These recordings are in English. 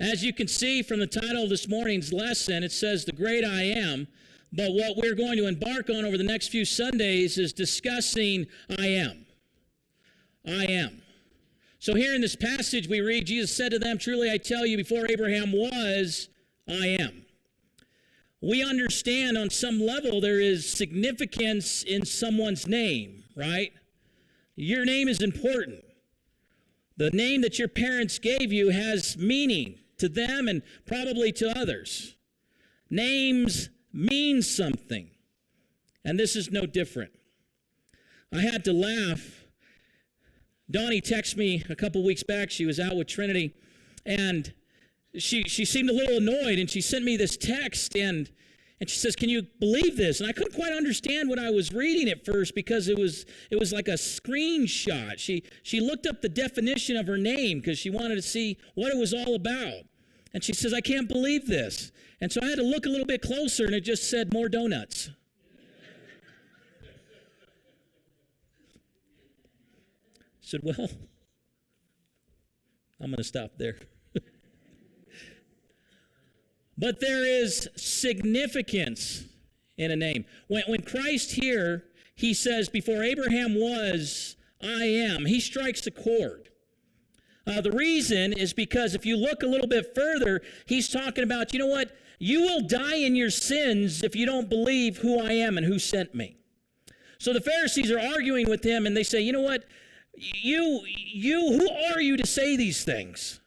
As you can see from the title of this morning's lesson, it says the great I am. But what we're going to embark on over the next few Sundays is discussing I am. I am. So here in this passage we read, Jesus said to them, truly I tell you, before Abraham was, I am. We understand on some level there is significance in someone's name, right? Your name is important. The name that your parents gave you has meaning to them and probably to others. Names mean something, and this is no different. I had to laugh. Donnie texted me a couple weeks back. She was out with Trinity, and she seemed a little annoyed, and she sent me this text, and she says, can you believe this? And I couldn't quite understand what I was reading at first because it was like a screenshot. She looked up the definition of her name because she wanted to see what it was all about. And she says, I can't believe this. And so I had to look a little bit closer, and it just said, more donuts. I said, well, I'm going to stop there. But there is significance in a name. When Christ here, he says, before Abraham was, I am, he strikes a chord. The reason is because if you look a little bit further, he's talking about, you know what? You will die in your sins if you don't believe who I am and who sent me. So the Pharisees are arguing with him, and they say, you know what? You, who are you to say these things?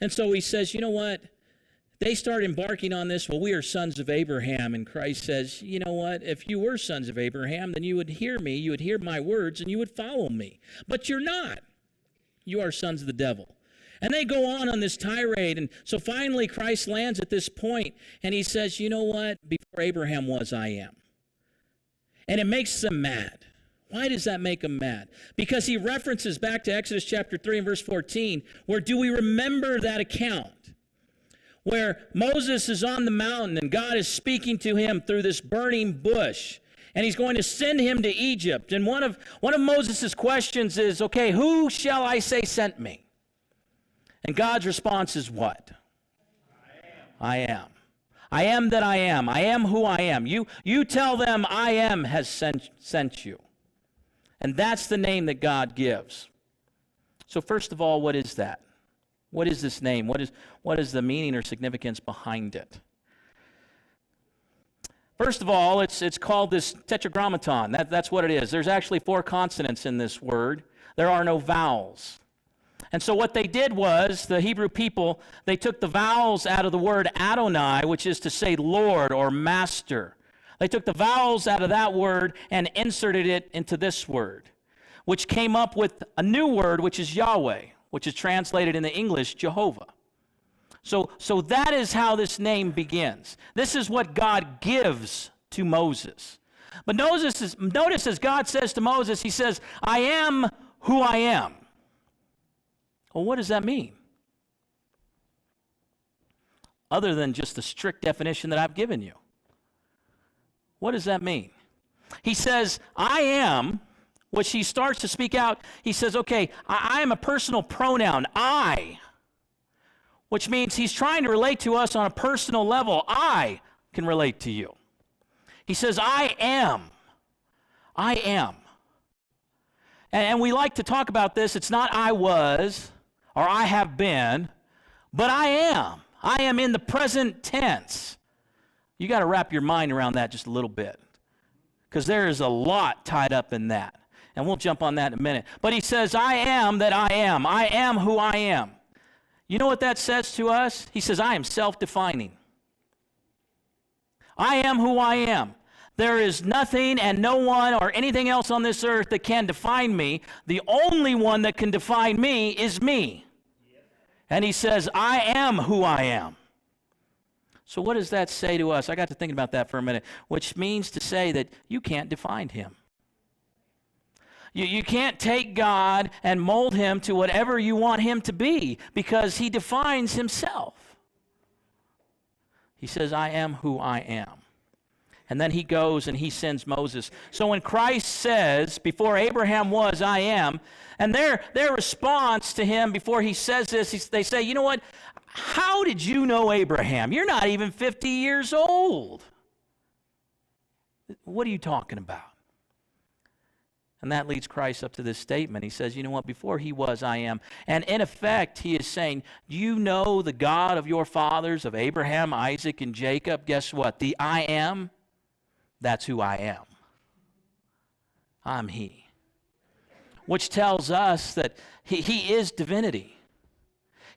And so he says, you know what? They start embarking on this, well, we are sons of Abraham, and Christ says, you know what? If you were sons of Abraham, then you would hear me, you would hear my words, and you would follow me. But you're not. You are sons of the devil. And they go on this tirade, and so finally Christ lands at this point, and he says, you know what? Before Abraham was, I am. And it makes them mad. Why does that make them mad? Because he references back to Exodus chapter 3 and verse 14, where do we remember that account? Where Moses is on the mountain and God is speaking to him through this burning bush, and he's going to send him to Egypt. And one of Moses' questions is, okay, who shall I say sent me? And God's response is what? I am. I am that I am. I am who I am. You tell them I am has sent you. And that's the name that God gives. So first of all, what is that? What is this name? What is the meaning or significance behind it? First of all, it's called this tetragrammaton. That's what it is. There's actually 4 consonants in this word. There are no vowels. And so what they did was, the Hebrew people, they took the vowels out of the word Adonai, which is to say Lord or Master. They took the vowels out of that word and inserted it into this word, which came up with a new word, which is Yahweh, which is translated into English, Jehovah. So that is how this name begins. This is what God gives to Moses. But notice as God says to Moses, he says, I am who I am. Well, what does that mean? Other than just the strict definition that I've given you. What does that mean? He says, I am, which he starts to speak out. He says, okay, I am a personal pronoun, I, which means he's trying to relate to us on a personal level. I can relate to you. He says, I am. I am. And we like to talk about this. It's not I was or I have been, but I am. I am in the present tense. You got to wrap your mind around that just a little bit, because there is a lot tied up in that. And we'll jump on that in a minute. But he says, I am that I am. I am who I am. You know what that says to us? He says, I am self-defining. I am who I am. There is nothing and no one or anything else on this earth that can define me. The only one that can define me is me. And he says, I am who I am. So what does that say to us? I got to thinking about that for a minute, which means to say that you can't define him. You can't take God and mold him to whatever you want him to be, because he defines himself. He says, I am who I am. And then he goes and he sends Moses. So when Christ says, before Abraham was, I am, and their response to him before he says this, they say, you know what? How did you know Abraham? You're not even 50 years old. What are you talking about? And that leads Christ up to this statement. He says, you know what? Before he was, I am. And in effect, he is saying, you know the God of your fathers, of Abraham, Isaac, and Jacob. Guess what? The I am, that's who I am. I'm he. Which tells us that he is divinity.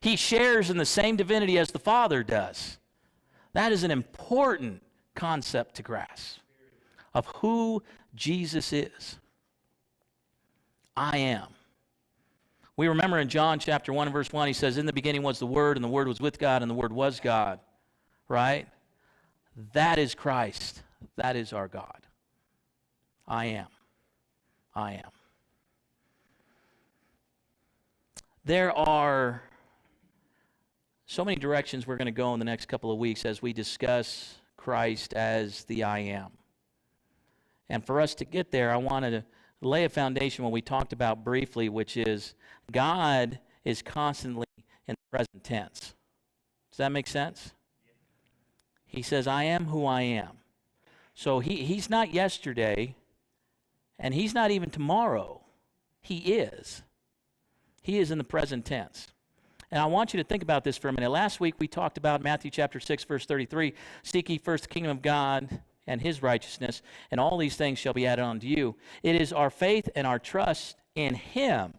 He shares in the same divinity as the Father does. That is an important concept to grasp of who Jesus is. I am. We remember in John chapter 1 verse 1, he says, in the beginning was the Word, and the Word was with God, and the Word was God. Right? That is Christ. That is our God. I am. I am. There are so many directions we're going to go in the next couple of weeks as we discuss Christ as the I am. And for us to get there, I wanted to lay a foundation what we talked about briefly, which is God is constantly in the present tense. Does that make sense? He says, I am who I am. So he's not yesterday, and he's not even tomorrow. He is. He is in the present tense. And I want you to think about this for a minute. Last week we talked about Matthew chapter 6, verse 33, seek ye first the kingdom of God and his righteousness, and all these things shall be added unto you. It is our faith and our trust in him,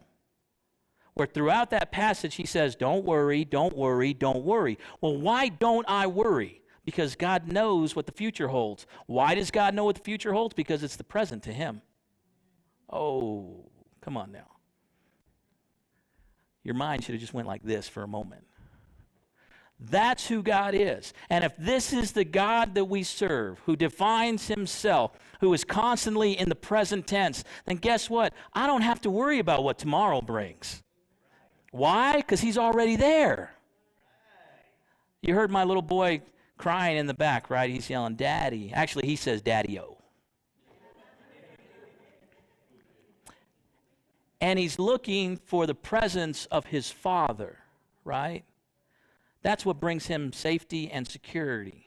where throughout that passage he says, don't worry, don't worry, don't worry. Well, why don't I worry? Because God knows what the future holds. Why does God know what the future holds? Because it's the present to him. Oh, come on now. Your mind should have just went like this for a moment. That's who God is. And if this is the God that we serve, who defines himself, who is constantly in the present tense, then guess what? I don't have to worry about what tomorrow brings. Why? Because he's already there. You heard my little boy crying in the back, right? He's yelling, Daddy. Actually, he says, Daddy-o. And he's looking for the presence of his Father, right? That's what brings him safety and security.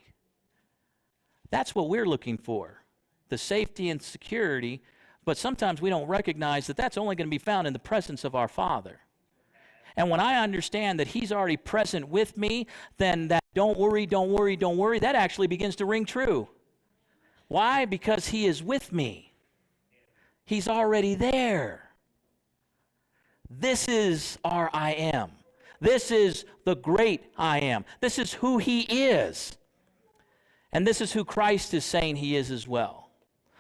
That's what we're looking for, the safety and security. But sometimes we don't recognize that that's only going to be found in the presence of our Father. And when I understand that he's already present with me, then that don't worry, don't worry, don't worry, that actually begins to ring true. Why? Because he is with me. He's already there. This is our I am. This is the great I am. This is who he is. And this is who Christ is saying he is as well.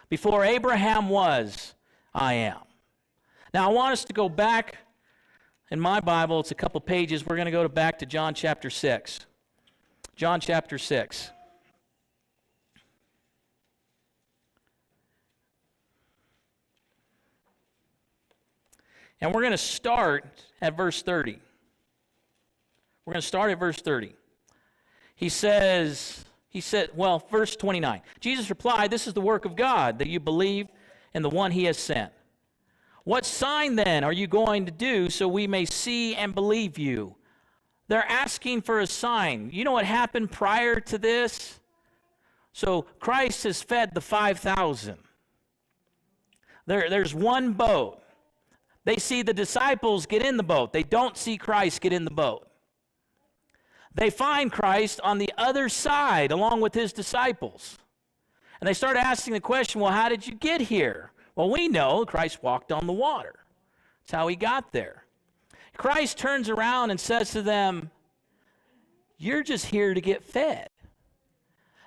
Before Abraham was, I am. Now I want us to go back in my Bible. It's a couple pages. We're going to go back to John chapter 6. John chapter 6. And we're going to start at verse 30. We're going to start at verse 30. He said, verse 29. Jesus replied, this is the work of God, that you believe in the one he has sent. What sign then are you going to do so we may see and believe you? They're asking for a sign. You know what happened prior to this? So Christ has fed the 5,000. There's one boat. They see the disciples get in the boat. They don't see Christ get in the boat. They find Christ on the other side along with his disciples. And they start asking the question, well, how did you get here? Well, we know Christ walked on the water. That's how he got there. Christ turns around and says to them, you're just here to get fed.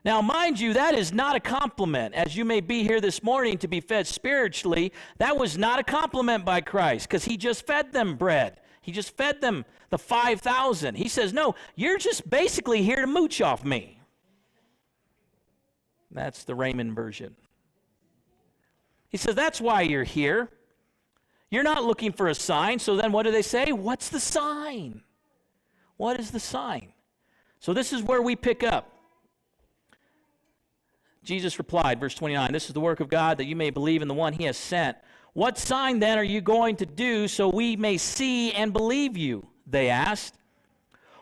Now, mind you, that is not a compliment. As you may be here this morning to be fed spiritually, that was not a compliment by Christ because he just fed them bread. He just fed them the 5,000. He says, no, you're just basically here to mooch off me. That's the Raymond version. He says, that's why you're here. You're not looking for a sign. So then what do they say? What's the sign? What is the sign? So this is where we pick up. Jesus replied, verse 29, this is the work of God, that you may believe in the one he has sent. What sign then are you going to do so we may see and believe you? They asked.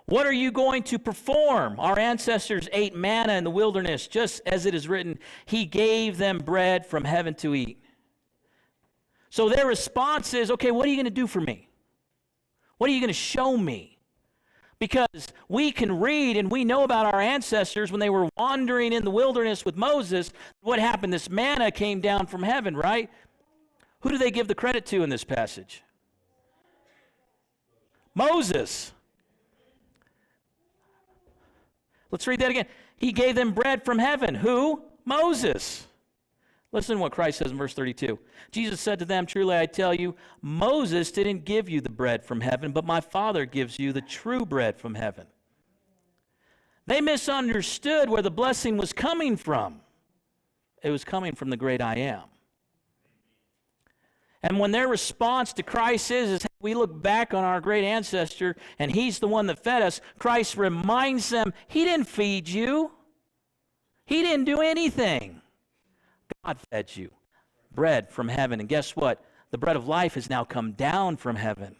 What are you going to perform? Our ancestors ate manna in the wilderness, just as it is written, He gave them bread from heaven to eat. So their response is, okay, what are you going to do for me? What are you going to show me? Because we can read and we know about our ancestors when they were wandering in the wilderness with Moses. What happened? This manna came down from heaven, right? Who do they give the credit to in this passage? Moses. Let's read that again. He gave them bread from heaven. Who? Moses. Listen to what Christ says in verse 32. Jesus said to them, truly I tell you, Moses didn't give you the bread from heaven, but my Father gives you the true bread from heaven. They misunderstood where the blessing was coming from. It was coming from the great I am. And when their response to Christ is we look back on our great ancestor and he's the one that fed us, Christ reminds them, he didn't feed you. He didn't do anything. God fed you bread from heaven. And guess what? The bread of life has now come down from heaven.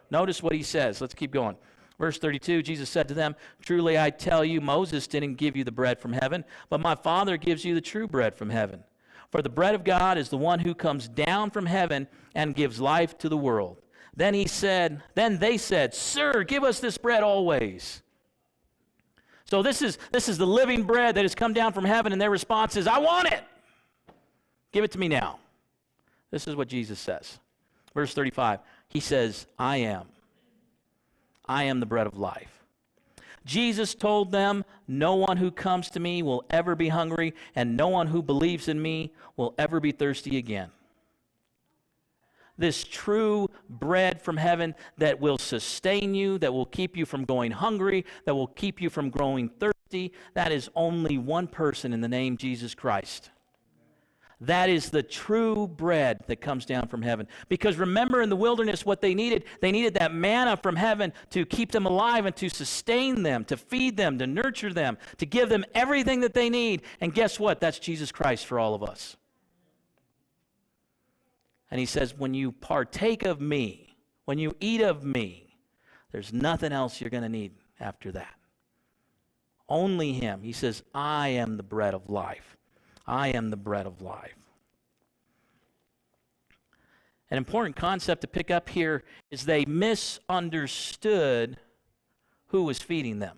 Notice what he says. Let's keep going. Verse 32, Jesus said to them, truly I tell you, Moses didn't give you the bread from heaven, but my Father gives you the true bread from heaven. For the bread of God is the one who comes down from heaven and gives life to the world. Then they said, Sir, give us this bread always. So this is the living bread that has come down from heaven, and their response is, I want it. Give it to me now. This is what Jesus says. Verse 35, he says, I am the bread of life. Jesus told them, no one who comes to me will ever be hungry, and no one who believes in me will ever be thirsty again. This true bread from heaven that will sustain you, that will keep you from going hungry, that will keep you from growing thirsty, that is only one person in the name Jesus Christ. That is the true bread that comes down from heaven. Because remember in the wilderness what they needed that manna from heaven to keep them alive and to sustain them, to feed them, to nurture them, to give them everything that they need. And guess what? That's Jesus Christ for all of us. And he says, when you partake of me, when you eat of me, there's nothing else you're going to need after that. Only him. He says, I am the bread of life. I am the bread of life. An important concept to pick up here is they misunderstood who was feeding them.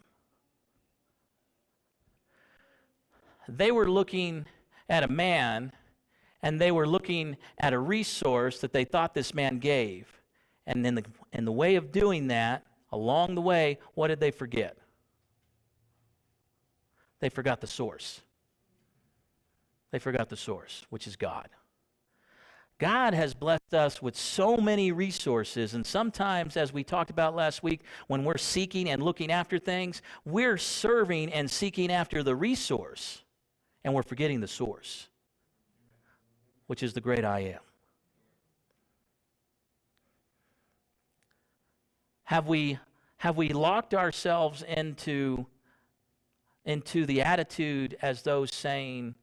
They were looking at a man, and they were looking at a resource that they thought this man gave. And in the way of doing that, along the way, what did they forget? They forgot the source. They forgot the source, which is God. God has blessed us with so many resources, and sometimes, as we talked about last week, when we're seeking and looking after things, we're serving and seeking after the resource, and we're forgetting the source, which is the great I am. Have we locked ourselves into the attitude as those saying,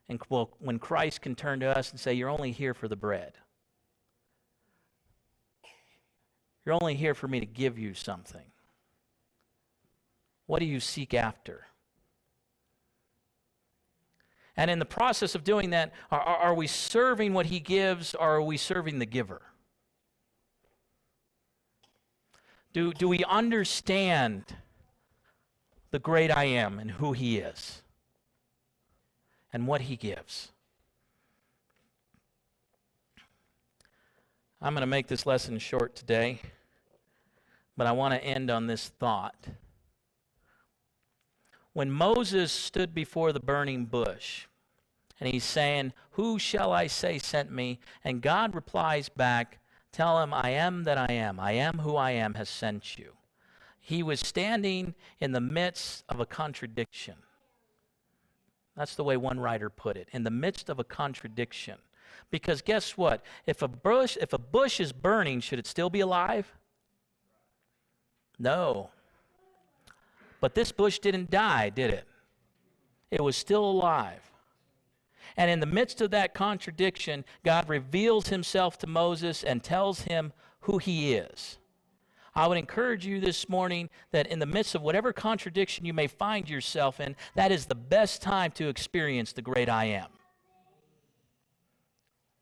and well, when Christ can turn to us and say, you're only here for the bread. You're only here for me to give you something. What do you seek after? And in the process of doing that, are we serving what he gives, or are we serving the giver? Do we understand the great I am and who he is? And what he gives. I'm going to make this lesson short today, but I want to end on this thought. When Moses stood before the burning bush, and he's saying, who shall I say sent me? And God replies back, tell him, I am that I am who I am has sent you. He was standing in the midst of a contradiction. That's the way one writer put it, in the midst of a contradiction. Because guess what? If a bush is burning, should it still be alive? No. But this bush didn't die, did it? It was still alive. And in the midst of that contradiction, God reveals himself to Moses and tells him who he is. I would encourage you this morning that in the midst of whatever contradiction you may find yourself in, that is the best time to experience the great I am.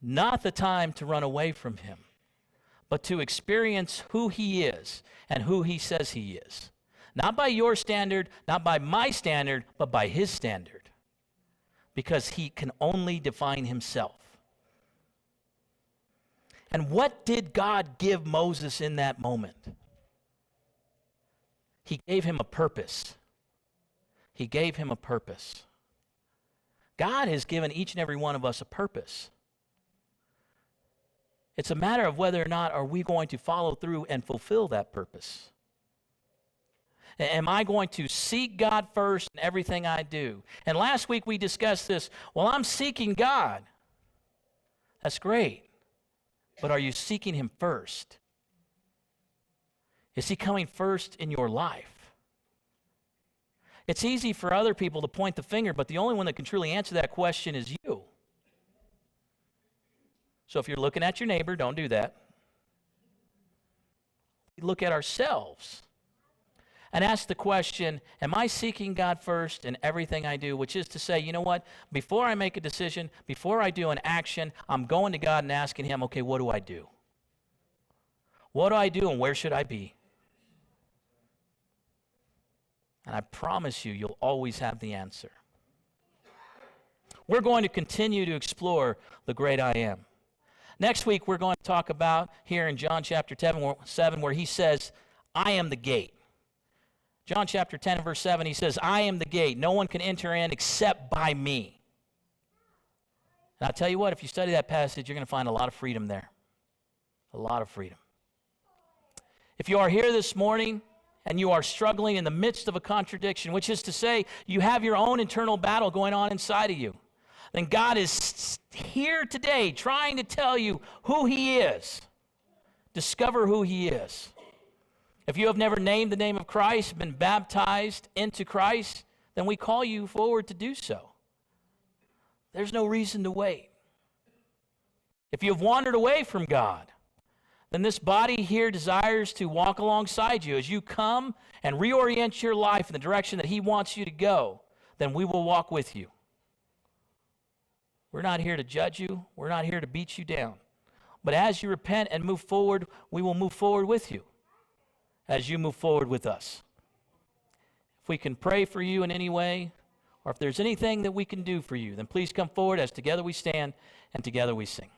Not the time to run away from him, but to experience who he is and who he says he is. Not by your standard, not by my standard, but by his standard. Because he can only define himself. And what did God give Moses in that moment? He gave him a purpose. He gave him a purpose. God has given each and every one of us a purpose. It's a matter of whether or not are we going to follow through and fulfill that purpose. Am I going to seek God first in everything I do? And last week we discussed this. Well, I'm seeking God. That's great. But are you seeking him first? Is he coming first in your life? It's easy for other people to point the finger, but the only one that can truly answer that question is you. So if you're looking at your neighbor, don't do that. We look at ourselves and ask the question, am I seeking God first in everything I do? Which is to say, you know what? Before I make a decision, before I do an action, I'm going to God and asking him, okay, what do I do? What do I do and where should I be? And I promise you, you'll always have the answer. We're going to continue to explore the great I am. Next week, we're going to talk about here in John chapter 7 where he says, I am the gate. John chapter 10 and verse 7, he says, I am the gate. No one can enter in except by me. And I'll tell you what, if you study that passage, you're going to find a lot of freedom there. A lot of freedom. If you are here this morning and you are struggling in the midst of a contradiction, which is to say you have your own internal battle going on inside of you, then God is here today trying to tell you who he is. Discover who he is. If you have never named the name of Christ, been baptized into Christ, then we call you forward to do so. There's no reason to wait. If you have wandered away from God, then this body here desires to walk alongside you. As you come and reorient your life in the direction that he wants you to go, then we will walk with you. We're not here to judge you. We're not here to beat you down. But as you repent and move forward, we will move forward with you as you move forward with us. If we can pray for you in any way, or if there's anything that we can do for you, then please come forward as together we stand and together we sing.